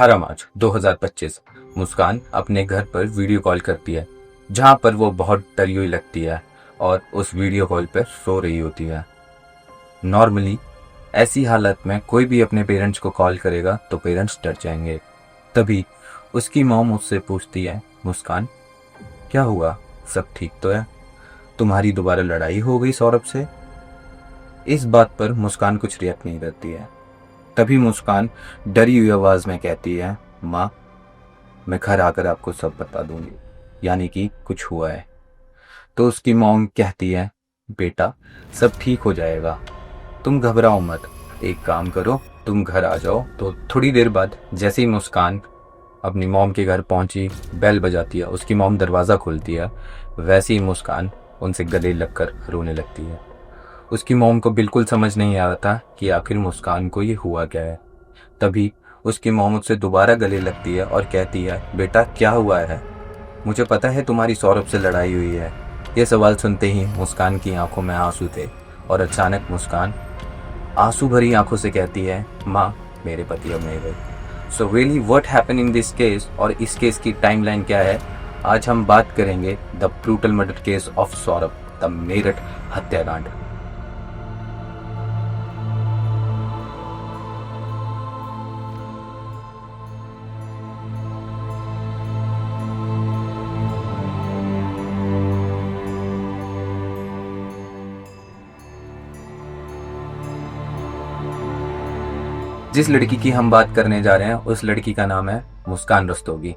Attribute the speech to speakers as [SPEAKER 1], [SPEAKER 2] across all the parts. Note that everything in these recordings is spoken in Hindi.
[SPEAKER 1] 18 मार्च 2025 मुस्कान अपने घर पर वीडियो कॉल करती है, जहां पर वो बहुत डरी हुई लगती है और उस वीडियो कॉल पर सो रही होती है। नॉर्मली ऐसी हालत में कोई भी अपने पेरेंट्स को कॉल करेगा तो पेरेंट्स डर जाएंगे। तभी उसकी मॉम उससे पूछती है, मुस्कान क्या हुआ, सब ठीक तो है? तुम्हारी दोबारा लड़ाई हो गई सौरभ से? इस बात पर मुस्कान कुछ रिएक्ट नहीं करती है। तभी मुस्कान डरी हुई आवाज में कहती है, माँ मैं घर आकर आपको सब बता दूंगी, यानी कि कुछ हुआ है। तो उसकी मॉम कहती है, बेटा सब ठीक हो जाएगा, तुम घबराओ मत, एक काम करो तुम घर आ जाओ। तो थोड़ी देर बाद जैसे ही मुस्कान अपनी मॉम के घर पहुंची, बेल बजाती है, उसकी मॉम दरवाज़ा खोलती है, वैसे ही मुस्कान उनसे गले लगकर रोने लगती है। उसकी मॉम को बिल्कुल समझ नहीं आ रहा था कि आखिर मुस्कान को ये हुआ क्या है। तभी उसकी मॉम उससे दोबारा गले लगती है और कहती है, बेटा क्या हुआ है? मुझे पता है तुम्हारी सौरभ से लड़ाई हुई है। ये सवाल सुनते ही मुस्कान की आंखों में आंसू थे और अचानक मुस्कान आंसू भरी आंखों से कहती है, माँ मेरे पति अब नहीं रहे। So really what happen in this case और इस केस की टाइमलाइन क्या है, आज हम बात करेंगे the brutal murder case of Saurabh, the Meerut हत्याकांड। जिस लड़की की हम बात करने जा रहे हैं उस लड़की का नाम है मुस्कान रस्तोगी,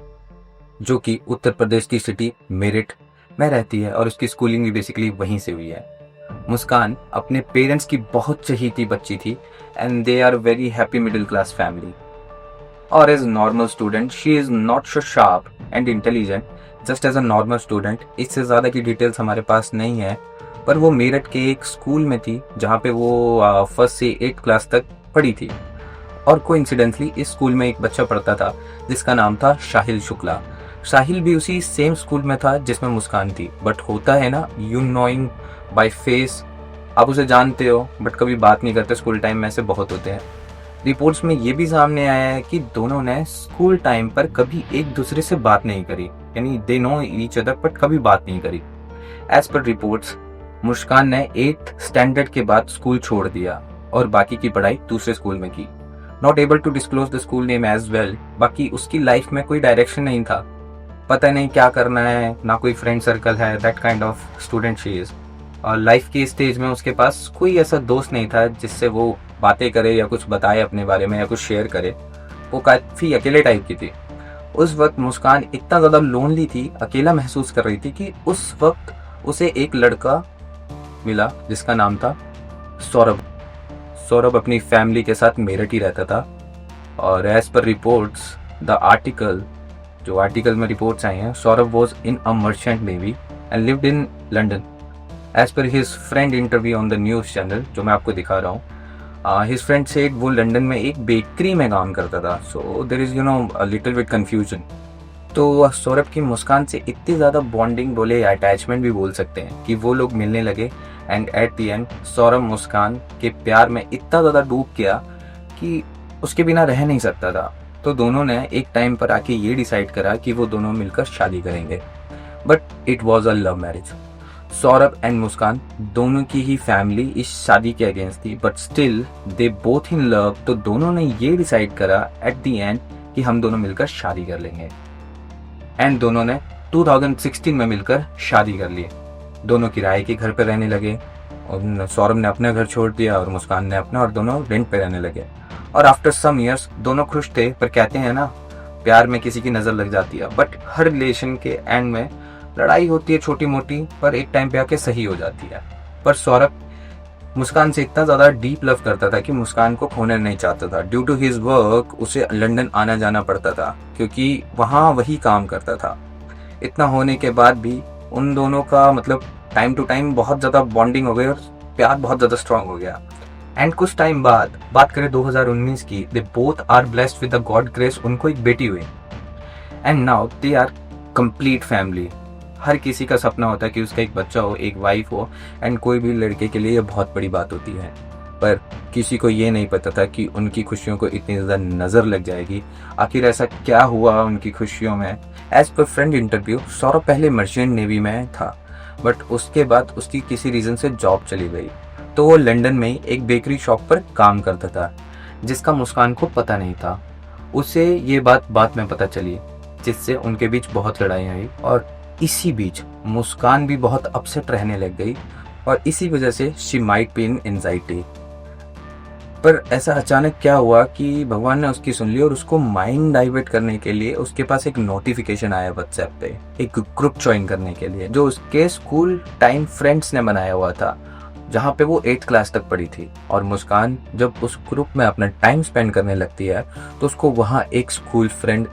[SPEAKER 1] जो कि उत्तर प्रदेश की सिटी मेरठ में रहती है और उसकी स्कूलिंग भी बेसिकली वहीं से हुई है। मुस्कान अपने पेरेंट्स की बहुत चहीती बच्ची थी and they are very happy middle class family. और as normal student she is not so sharp and intelligent, just as a normal student. इससे ज़्यादा की डिटेल्स हमारे पास नहीं है, पर वो मेरठ के एक स्कूल में थी जहाँ पे वो फर्स्ट से 8th क्लास तक पढ़ी थी। और कोइंसिडेंटली इस स्कूल में एक बच्चा पढ़ता था जिसका नाम था साहिल शुक्ला। साहिल भी उसी सेम स्कूल में था जिसमें मुस्कान थी, बट होता है ना, यू नोइंग बाय फेस, आप उसे जानते हो बट कभी बात नहीं करते। स्कूल टाइम में ऐसे बहुत होते हैं। रिपोर्ट्स में ये भी सामने आया है कि दोनों ने स्कूल टाइम पर कभी एक दूसरे से बात नहीं करी, यानी they know each other but कभी बात नहीं करी। एज पर रिपोर्ट्स मुस्कान ने 8th स्टैंडर्ड के बाद स्कूल छोड़ दिया और बाकी की पढ़ाई दूसरे स्कूल में की। Not able to disclose the school name as well. बाकी उसकी लाइफ में कोई डायरेक्शन नहीं था, पता नहीं क्या करना है, ना कोई फ्रेंड सर्कल है, that kind of student she is. और लाइफ के स्टेज में उसके पास कोई ऐसा दोस्त नहीं था जिससे वो बातें करे या कुछ बताए अपने बारे में या कुछ शेयर करे। वो काफ़ी अकेले टाइप की थी। उस वक्त मुस्कान इतना ज़्यादा लोनली थी, अकेला महसूस कर रही थी कि उस वक्त उसे एक लड़का मिला जिसका नाम था सौरभ। सौरभ अपनी फैमिली के साथ मेरठ ही रहता था। और as per reports the article, जो आर्टिकल में रिपोर्ट्स आई हैं, Saurabh was in a merchant navy and lived in London. As per his friend interview on the news channel जो मैं आपको दिखा रहा हूँ, हिज फ्रेंड सेड वो लंदन में एक बेकरी में काम करता था। So there is a little bit confusion. तो सौरभ की मुस्कान से इतनी ज़्यादा बॉन्डिंग बोले या अटैचमेंट भी बोल सकते हैं कि वो लोग मिलने लगे and at the end Saurabh Muskan के प्यार में इतना ज़्यादा डूब गया कि उसके बिना रह नहीं सकता था। तो दोनों ने एक टाइम पर आके ये डिसाइड करा कि वो दोनों मिलकर शादी करेंगे, but it was a love marriage. Saurabh and Muskan दोनों की ही फैमिली इस शादी के अगेंस्ट थी, but still they both in love. तो दोनों ने ये डिसाइड करा एट द एंड कि हम दोनों मिलकर शादी कर लेंगे एंड दोनों ने 2016 में मिलकर शादी कर ली। दोनों किराए के घर पर रहने लगे और सौरभ ने अपना घर छोड़ दिया और मुस्कान ने अपना, और दोनों रेंट पे रहने लगे। और आफ्टर सम इयर्स दोनों खुश थे, पर कहते हैं ना, प्यार में किसी की नज़र लग जाती है। बट हर रिलेशन के एंड में लड़ाई होती है छोटी मोटी, पर एक टाइम पे आके सही हो जाती है। पर सौरभ मुस्कान से इतना ज़्यादा डीप लव करता था कि मुस्कान को खोना नहीं चाहता था। ड्यू टू हिज वर्क उसे लंदन आना जाना पड़ता था क्योंकि वहाँ वही काम करता था। इतना होने के बाद भी उन दोनों का मतलब टाइम टू टाइम बहुत ज़्यादा बॉन्डिंग हो गई और प्यार बहुत ज़्यादा स्ट्रांग हो गया। एंड कुछ टाइम बाद बात करें 2019 की, they both are blessed with the god grace. उनको एक बेटी हुई and now they are complete family. हर किसी का सपना होता है कि उसका एक बच्चा हो, एक वाइफ हो, एंड कोई भी लड़के के लिए ये बहुत बड़ी बात होती है। पर किसी को ये नहीं पता था कि उनकी खुशियों को इतनी ज़्यादा नज़र लग जाएगी। आखिर ऐसा क्या हुआ उनकी खुशियों में? As per friend interview, Saurabh पहले मर्चेंट नेवी में था, बट उसके बाद उसकी किसी रीज़न से जॉब चली गई। तो वो लंदन में ही एक बेकरी शॉप पर काम करता था, जिसका मुस्कान को पता नहीं था। उसे ये बात बाद में पता चली, जिससे उनके बीच बहुत लड़ाई हुई और इसी बीच मुस्कान भी बहुत अपसेट रहने लग गई और इसी वजह से she might be in anxiety. पर ऐसा अचानक क्या हुआ कि भगवान ने उसकी सुन ली और उसको माइंड डाइवर्ट करने के लिए उसके पास एक नोटिफिकेशन आया व्हाट्सएप पे, एक ग्रुप ज्वाइन करने के लिए, जो उसके स्कूल टाइम फ्रेंड्स ने बनाया हुआ था, जहाँ पे वो 8th क्लास तक पढ़ी थी। और मुस्कान जब उस ग्रुप में अपना टाइम स्पेंड करने लगती है तो उसको वहाँ एक स्कूल फ्रेंड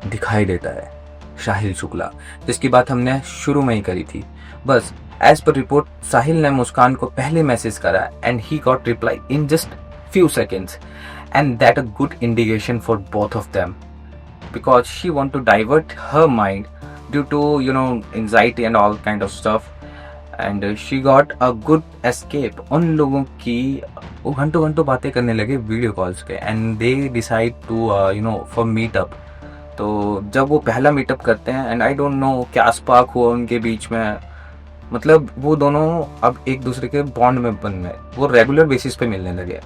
[SPEAKER 1] दिखाई देता है, साहिल शुक्ला, जिसकी बात हमने शुरू में ही करी थी। बस एज पर रिपोर्ट साहिल ने मुस्कान को पहले मैसेज करा and he got reply in just few seconds, and that a good indication for both of them, because she want to divert her mind due to anxiety and all kind of stuff, and she got a good escape। उन लोगों की वो घंटों घंटों बातें करने लगे वीडियो कॉल्स के, and they decide to for meetup. तो जब वो पहला मीटअप करते हैं, एंड आई डोंट नो क्या स्पार्क हुआ उनके बीच में, मतलब वो दोनों अब एक दूसरे के बॉन्ड में बन गए, वो रेगुलर बेसिस पे मिलने लगे।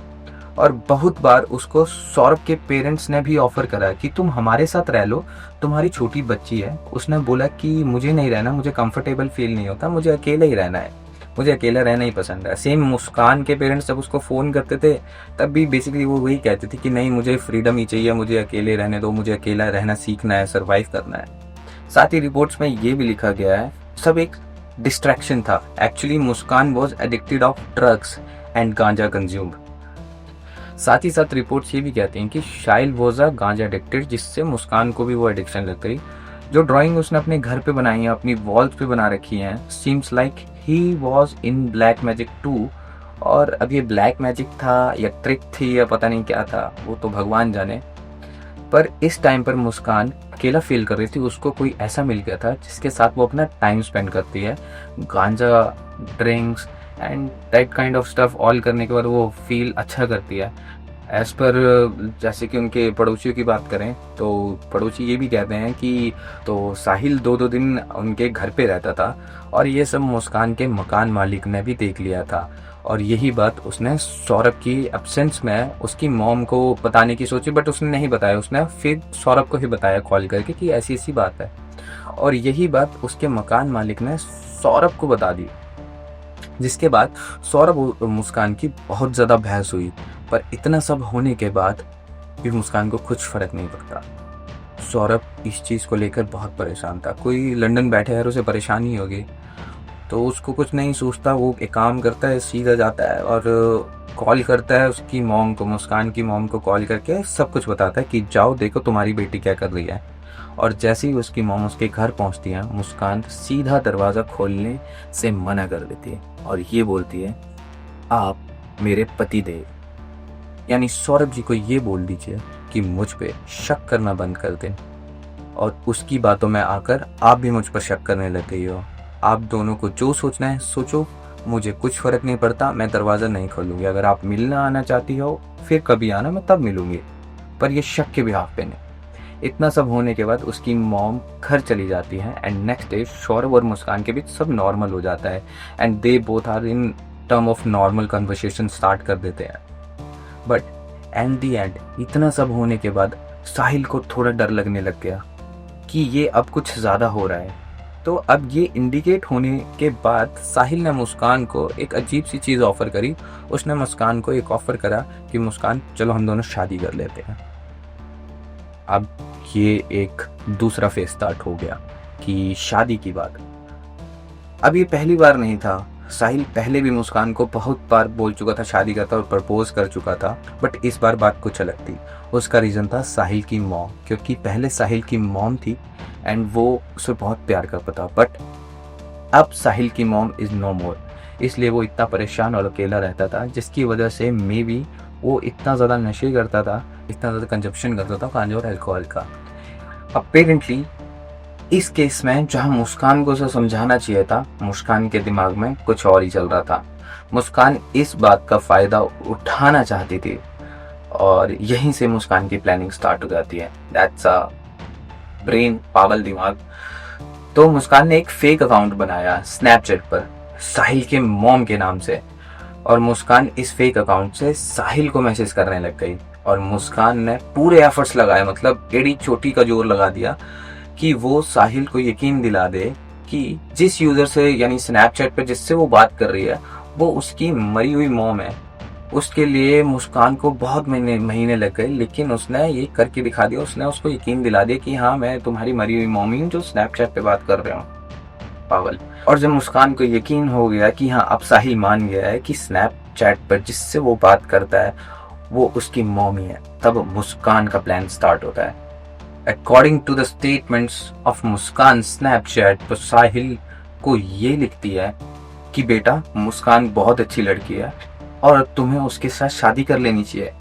[SPEAKER 1] और बहुत बार उसको सौरभ के पेरेंट्स ने भी ऑफर करा कि तुम हमारे साथ रह लो, तुम्हारी छोटी बच्ची है। उसने बोला कि मुझे नहीं रहना, मुझे कंफर्टेबल फील नहीं होता, मुझे अकेला ही रहना है, मुझे अकेला रहना ही पसंद है। सेम मुस्कान के पेरेंट्स जब उसको फ़ोन करते थे तब भी बेसिकली वो वही कहते थे कि नहीं, मुझे फ्रीडम ही चाहिए, मुझे अकेले रहने दो, मुझे अकेला रहना सीखना है, सर्वाइव करना है। साथ ही रिपोर्ट्स में ये भी लिखा गया है सब एक डिस्ट्रैक्शन था। Actually Muskan was addicted of drugs and गांजा कंज्यूम। साथ ही साथ रिपोर्ट्स ये भी कहती हैं कि शाइल वॉज अ गांजा एडिक्टेड, जिससे मुस्कान को भी वो एडिक्शन लग गई। जो ड्राइंग उसने अपने घर पे बनाई है, अपनी वॉल्स पे बना रखी हैं, seems like he was in black magic too. और अब ये ब्लैक मैजिक था या ट्रिक थी या पता नहीं क्या था, वो तो भगवान जाने। पर इस टाइम पर मुस्कान अकेला फील कर रही थी। उसको कोई ऐसा मिल गया था जिसके साथ वो अपना टाइम स्पेंड करती है। गांजा, drinks and that kind of stuff all करने के बाद वो फील अच्छा करती है। एज पर जैसे कि उनके पड़ोसियों की बात करें तो पड़ोसी ये भी कहते हैं कि तो साहिल 2-2 दिन उनके घर पे रहता था और ये सब मुस्कान के मकान मालिक ने भी देख लिया था। और यही बात उसने सौरभ की एब्सेंस में उसकी मॉम को बताने की सोची, बट उसने नहीं बताया। उसने फिर सौरभ को ही बताया कॉल करके कि ऐसी ऐसी बात है। और यही बात उसके मकान मालिक ने सौरभ को बता दी, जिसके बाद सौरभ और मुस्कान की बहुत ज़्यादा बहस हुई। पर इतना सब होने के बाद भी मुस्कान को कुछ फ़र्क नहीं पड़ता। सौरभ इस चीज़ को लेकर बहुत परेशान था। कोई लंदन बैठे है उसे परेशानी होगी तो उसको कुछ नहीं सोचता, वो एक काम करता है, सीधा जाता है और कॉल करता है उसकी मॉम को, मुस्कान की मॉम को कॉल करके सब कुछ बताता है कि जाओ देखो तुम्हारी बेटी क्या कर रही है। और जैसे ही उसकी मॉम उसके घर पहुंचती है, मुस्कान सीधा दरवाज़ा खोलने से मना कर देती है और ये बोलती है, आप मेरे पति देव यानी सौरभ जी को ये बोल दीजिए कि मुझ पे शक करना बंद कर दें। और उसकी बातों में आकर आप भी मुझ पर शक करने लग गई हो। आप दोनों को जो सोचना है सोचो, मुझे कुछ फ़र्क नहीं पड़ता, मैं दरवाज़ा नहीं खोलूँगी। अगर आप मिलना आना चाहती हो फिर कभी आना, मैं तब मिलूँगी, पर ये शक के बिहाफ पे नहीं। इतना सब होने के बाद उसकी मॉम घर चली जाती है एंड नेक्स्ट डे सौरभ और मुस्कान के बीच सब नॉर्मल हो जाता है and they both are in term of normal conversation start कर देते हैं। बट एट दी एंड इतना सब होने के बाद साहिल को थोड़ा डर लगने लग गया कि ये अब कुछ ज़्यादा हो रहा है। तो अब ये इंडिकेट होने के बाद साहिल ने मुस्कान को एक अजीब सी चीज़ ऑफ़र करी। उसने मुस्कान को एक ऑफ़र करा कि मुस्कान चलो हम दोनों शादी कर लेते हैं। अब ये एक दूसरा फेज स्टार्ट हो गया कि शादी की बात। अब ये पहली बार नहीं था, साहिल पहले भी मुस्कान को बहुत बार बोल चुका था शादी करता और प्रपोज कर चुका था, बट इस बार बात कुछ अलग थी। उसका रीज़न था साहिल की मॉम, क्योंकि पहले साहिल की मॉम थी एंड वो उसे बहुत प्यार करता था, बट अब साहिल की मॉम इज़ नो मोर। इसलिए वो इतना परेशान और अकेला रहता था, जिसकी वजह से मे बी वो इतना ज़्यादा नशे करता था, इतना ज़्यादा कंजप्शन करता था गांजा और अल्कोहल का। अपेरेंटली इस केस में जहाँ मुस्कान को उसे समझाना चाहिए था, मुस्कान के दिमाग में कुछ और ही चल रहा था। मुस्कान इस बात का फ़ायदा उठाना चाहती थी और यहीं से मुस्कान की प्लानिंग स्टार्ट हो जाती है। दैट्स अ ब्रेन, पागल दिमाग। तो मुस्कान ने एक फेक अकाउंट बनाया स्नैपचैट पर साहिल के मॉम के नाम से, और मुस्कान इस फेक अकाउंट से साहिल को मैसेज करने लग गई। और मुस्कान ने पूरे एफर्ट्स लगाए, मतलब एड़ी चोटी का जोर लगा दिया कि वो साहिल को यकीन दिला दे कि जिस यूजर से, यानी स्नैपचैट पे जिससे वो बात कर रही है, वो उसकी मरी हुई मॉम है। उसके लिए मुस्कान को बहुत महीने लग गए, लेकिन उसने ये करके दिखा दिया। उसने उसको यकीन दिला दिया कि हाँ, मैं तुम्हारी मरी हुई मॉम ही हूँ जो स्नैपचैट पे बात कर रहा हूँ। पागल। और जब मुस्कान को यकीन हो गया कि हाँ, अब साहिल मान गया है कि स्नैपचैट पर जिससे वो बात करता है वो उसकी मॉम ही है, तब मुस्कान का प्लान स्टार्ट होता है। According to the statements of Muskan Snapchat, तो साहिल को ये लिखती है कि बेटा, मुस्कान बहुत अच्छी लड़की है और तुम्हें उसके साथ शादी कर लेनी चाहिए।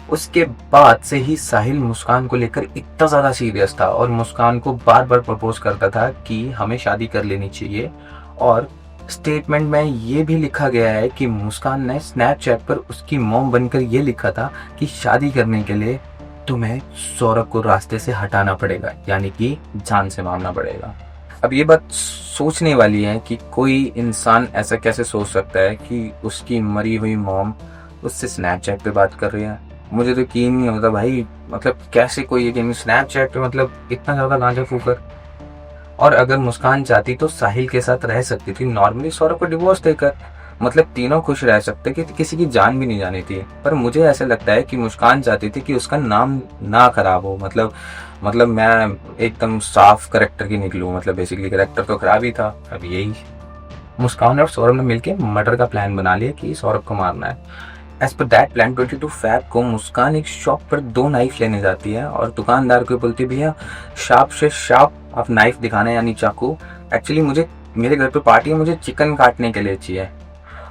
[SPEAKER 1] उसके बाद से ही साहिल मुस्कान को लेकर इतना ज़्यादा सीरियस था और मुस्कान को बार बार प्रपोज करता था कि हमें शादी कर लेनी चाहिए। और स्टेटमेंट में ये भी लिखा गया है कि मुस्कान ने स्नैपचैट पर उसकी मॉम बनकर ये लिखा था कि शादी करने के लिए तुम्हें सौरभ को रास्ते से हटाना पड़ेगा, यानी कि जान से मारना पड़ेगा। अब ये बात सोचने वाली है कि कोई इंसान ऐसा कैसे सोच सकता है कि उसकी मरी हुई मॉम उससे स्नैपचैट पे बात कर रही है। मुझे तो यकीन नहीं होता भाई, मतलब कैसे कोई ये स्नैपचैट पे, मतलब इतना ज़्यादा गांजा फूकर। और अगर मुस्कान चाहती तो साहिल के साथ रह सकती थी नॉर्मली, सौरभ को डिवोर्स देकर, मतलब तीनों खुश रह सकते कि किसी की जान भी नहीं जानी थी। पर मुझे ऐसा लगता है कि मुस्कान चाहती थी कि उसका नाम ना खराब हो, मतलब मैं एकदम साफ करेक्टर की निकलूं, मतलब बेसिकली करेक्टर तो खराब ही था। अब यही मुस्कान और सौरभ ने मिलकर मर्डर का प्लान बना लिया कि सौरभ को मारना है। As per that plan 22 fab को मुस्कान एक शॉप पर 2 नाइफ लेने जाती है और दुकानदार को बोलती, भैया शार्प से शार्प आप नाइफ दिखाना है, यानी चाकू। एक्चुअली मुझे, मेरे घर पे पार्टी है, मुझे चिकन काटने के लिए चाहिए।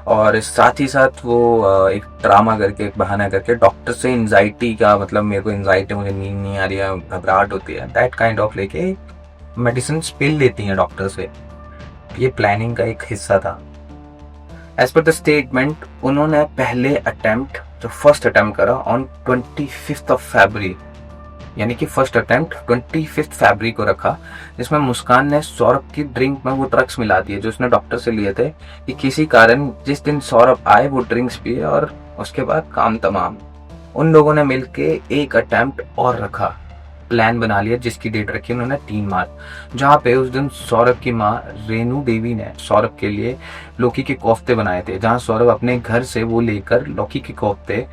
[SPEAKER 1] और साथ ही साथ वो एक ड्रामा करके, एक बहाना करके डॉक्टर से एंजाइटी का, मतलब मेरे को एंजाइटी, मुझे नींद नहीं आ रही है, घबराहट होती है, दैट काइंड ऑफ लेके मेडिसिन पिल लेती हैं डॉक्टर से। ये प्लानिंग का एक हिस्सा था। एज पर द स्टेटमेंट, उन्होंने पहले अटेम्प्ट, जो फर्स्ट अटेम्प्ट करा ऑन 25 ऑफ फरवरी, यानी कि फर्स्ट अटेम्प्ट 25 फरवरी को रखा, जिसमें मुस्कान ने सौरभ की ड्रिंक में वो ड्रग्स मिला दिए जो उसने डॉक्टर से लिए थे कि किसी कारण जिस दिन सौरभ आए वो ड्रिंक्स पिए और उसके बाद काम तमाम। उन लोगों ने मिलके एक अटेम्प्ट और रखा, प्लान बना लिया, जिसकी डेट रखी उन्होंने 3 मार्च, जहाँ पे उस दिन सौरभ की माँ रेनू देवी ने सौरभ के लिए लौकी के कोफ्ते बनाए थे। जहाँ सौरभ अपने घर से वो लेकर लौकी के कोफ्ते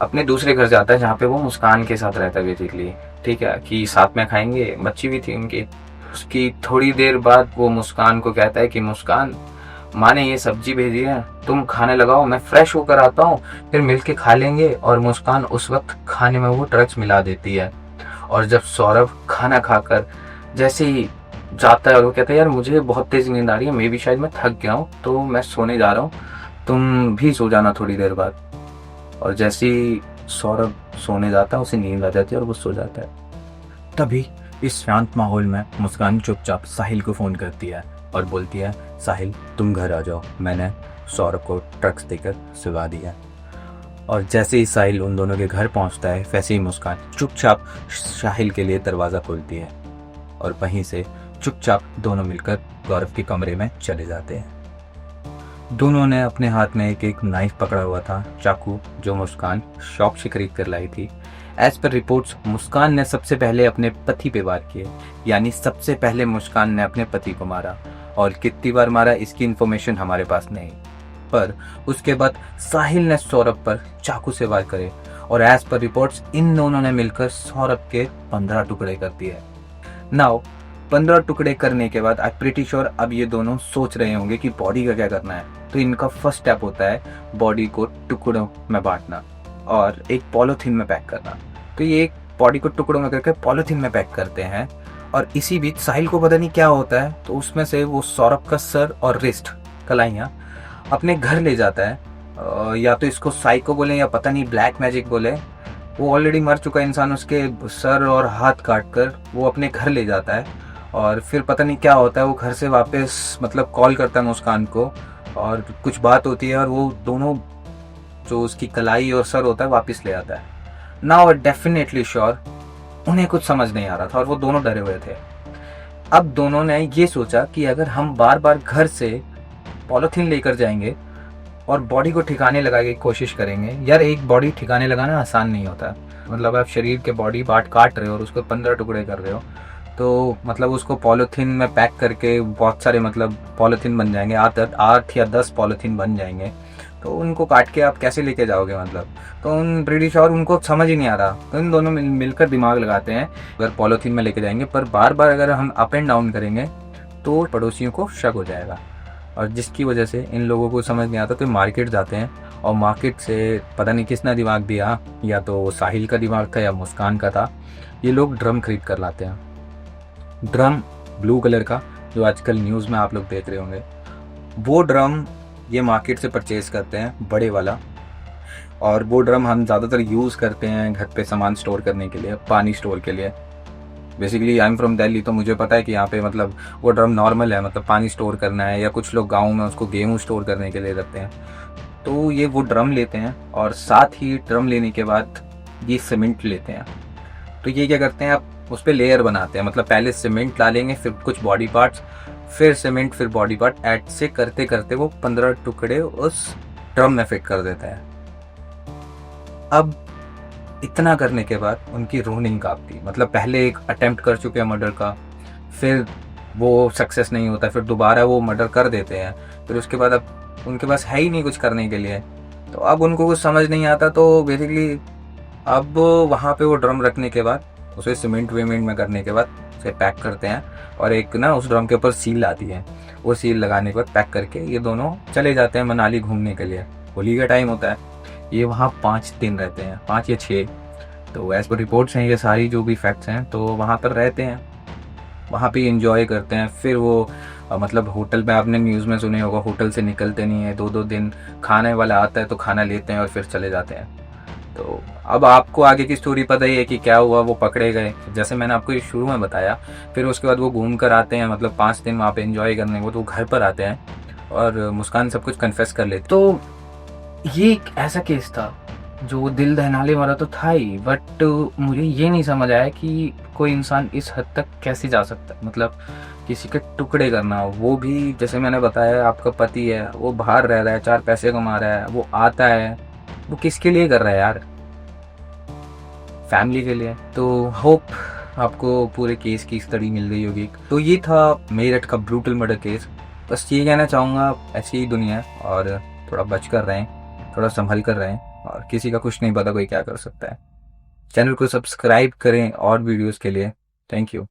[SPEAKER 1] अपने दूसरे घर जाता है जहाँ पे वो मुस्कान के साथ रहता है बेसिकली, ठीक है, कि साथ में खाएंगे। बच्ची भी थी उनकी। उसकी थोड़ी देर बाद वो मुस्कान को कहता है कि मुस्कान, माँ ने ये सब्जी भेजी है, तुम खाने लगाओ, मैं फ्रेश होकर आता हूँ, फिर मिलके खा लेंगे। और मुस्कान उस वक्त खाने में वो ड्रग्स मिला देती है। और जब सौरभ खाना खाकर जैसे ही जाता है और वो कहता है, यार मुझे बहुत तेज नींद आ रही है, मे भी शायद मैं थक गया हूँ, तो मैं सोने जा रहा हूँ, तुम भी सो जाना थोड़ी देर बाद। और जैसे ही सौरभ सोने जाता है उसे नींद आ जाती है और वो सो जाता है। तभी इस शांत माहौल में मुस्कान चुपचाप साहिल को फ़ोन करती है और बोलती है, साहिल तुम घर आ जाओ, मैंने सौरभ को ड्रग्स देकर सुला दिया। और जैसे ही साहिल उन दोनों के घर पहुंचता है, वैसे ही मुस्कान चुपचाप साहिल के लिए दरवाज़ा खोलती है और वहीं से चुपचाप दोनों मिलकर गौरव के कमरे में चले जाते हैं। दोनों ने अपने हाथ में एक एक नाइफ पकड़ा हुआ था, चाकू, जो मुस्कान शॉप से खरीद कर लाई थी। एज पर रिपोर्ट्स, मुस्कान ने सबसे पहले अपने पति पे वार किए, यानी सबसे पहले मुस्कान ने अपने पति को मारा। और कितनी बार मारा इसकी इन्फॉर्मेशन हमारे पास नहीं, पर उसके बाद साहिल ने सौरभ पर चाकू से वार करे और एज पर रिपोर्ट्स इन दोनों ने मिलकर सौरभ के 15 टुकड़े कर दिए। नाउ 15 टुकड़े करने के बाद आई प्रीटी श्योर अब ये दोनों सोच रहे होंगे कि बॉडी का क्या करना है। तो इनका फर्स्ट स्टेप होता है बॉडी को टुकड़ों में बांटना और एक पॉलीथीन में पैक करना। तो ये एक बॉडी को टुकड़ों में करके पॉलीथीन में पैक करते हैं। और इसी बीच साहिल को पता नहीं क्या होता है, तो उसमें से वो सौरभ का सर और रिस्ट, कलाइयाँ, अपने घर ले जाता है। या तो इसको साइको बोले या पता नहीं ब्लैक मैजिक बोले, वो ऑलरेडी मर चुका इंसान उसके सर और हाथ काट कर वो अपने घर ले जाता है। और फिर पता नहीं क्या होता है, वो घर से वापस, मतलब कॉल करता है मुस्कान को और कुछ बात होती है और वो दोनों जो उसकी कलाई और सर होता है वापस ले आता है। नाउ डेफिनेटली श्योर उन्हें कुछ समझ नहीं आ रहा था और वो दोनों डरे हुए थे। अब दोनों ने ये सोचा कि अगर हम बार बार घर से पॉलिथीन लेकर जाएंगे और बॉडी को ठिकाने लगाने की कोशिश करेंगे, यार एक बॉडी ठिकाने लगाना आसान नहीं होता। मतलब आप शरीर के बॉडी पार्ट काट रहे हो और उसको 15 टुकड़े कर रहे हो, तो मतलब उसको पॉलिथीन में पैक करके बहुत सारे मतलब पॉलिथीन बन जाएंगे, 8 या 10 पॉलिथीन बन जाएंगे, तो उनको काट के आप कैसे लेके जाओगे मतलब। तो उन ब्रिटिश और उनको समझ ही नहीं आ रहा, तो इन दोनों मिलकर दिमाग लगाते हैं अगर पॉलिथीन में लेके जाएंगे पर बार बार अगर हम अप एंड डाउन करेंगे तो पड़ोसियों को शक हो जाएगा, और जिसकी वजह से इन लोगों को समझ नहीं आता तो मार्केट जाते हैं और मार्केट से पता नहीं किसने दिमाग दिया, या तो साहिल का दिमाग था या मुस्कान का था, ये लोग ड्रम खरीद कर लाते हैं। ड्रम ब्लू कलर का जो आजकल न्यूज़ में आप लोग देख रहे होंगे, वो ड्रम ये मार्केट से परचेज करते हैं बड़े वाला। और वो ड्रम हम ज़्यादातर यूज़ करते हैं घर पे सामान स्टोर करने के लिए, पानी स्टोर के लिए। Basically I am from Delhi, तो मुझे पता है कि यहाँ पे मतलब वो ड्रम नॉर्मल है, मतलब पानी स्टोर करना है, या कुछ लोग गाँव में उसको गेहूँ स्टोर करने के लिए रखते हैं। तो ये वो ड्रम लेते हैं और साथ ही ड्रम लेने के बाद ये सीमेंट लेते हैं। तो ये क्या करते हैं, आप उस पर लेयर बनाते हैं, मतलब पहले सीमेंट डालेंगे, फिर कुछ बॉडी पार्ट्स, फिर सीमेंट, फिर बॉडी पार्ट, ऐसे करते करते वो 15 टुकड़े उस ड्रम में फिट कर देते हैं। अब इतना करने के बाद उनकी रूह नहीं कांपती, मतलब पहले एक अटेम्प्ट कर चुके हैं मर्डर का, फिर वो सक्सेस नहीं होता, फिर दोबारा वो मर्डर कर देते हैं, फिर उसके बाद अब उनके पास है ही नहीं कुछ करने के लिए, तो अब उनको कुछ समझ नहीं आता। तो बेसिकली अब वहाँ पे वो ड्रम रखने के बाद उसे सीमेंट वेमेंट में करने के बाद उसे पैक करते हैं, और एक ना उस ड्रम के ऊपर सील आती है, वो सील लगाने के बाद पैक करके ये दोनों चले जाते हैं मनाली घूमने के लिए। होली का टाइम होता है, ये वहाँ 5 दिन रहते हैं, 5 या 6, तो एज पर रिपोर्ट्स हैं ये सारी जो भी फैक्ट्स हैं, तो वहाँ पर रहते हैं, वहाँ पे इंजॉय करते हैं। फिर वो मतलब होटल में आपने न्यूज़ में सुने होगा, होटल से निकलते नहीं है, 2-2 दिन खाने वाला आता है तो खाना लेते हैं और फिर चले जाते हैं। तो अब आपको आगे की स्टोरी पता ही है कि क्या हुआ, वो पकड़े गए जैसे मैंने आपको ये शुरू में बताया। फिर उसके बाद वो घूम कर आते हैं, मतलब 5 दिन वहाँ पे एंजॉय करने को, तो घर पर आते हैं और मुस्कान सब कुछ कन्फेस कर लेती। तो ये एक ऐसा केस था जो दिल दहनाने वाला तो था ही, बट मुझे ये नहीं समझ आया कि कोई इंसान इस हद तक कैसे जा सकता है, मतलब किसी के टुकड़े करना, वो भी जैसे मैंने बताया आपका पति है, वो बाहर रह रहा है, 4 पैसे कमा रहा है, वो आता है, वो किसके लिए कर रहा है यार, फैमिली के लिए। तो होप आपको पूरे केस की स्टडी मिल गई होगी। तो ये था मेरठ का ब्रूटल मर्डर केस। बस ये कहना चाहूँगा, ऐसी ही दुनिया है और थोड़ा बच कर रहें, थोड़ा संभल कर रहें, और किसी का कुछ नहीं पता कोई क्या कर सकता है। चैनल को सब्सक्राइब करें और वीडियोस के लिए। Thank you.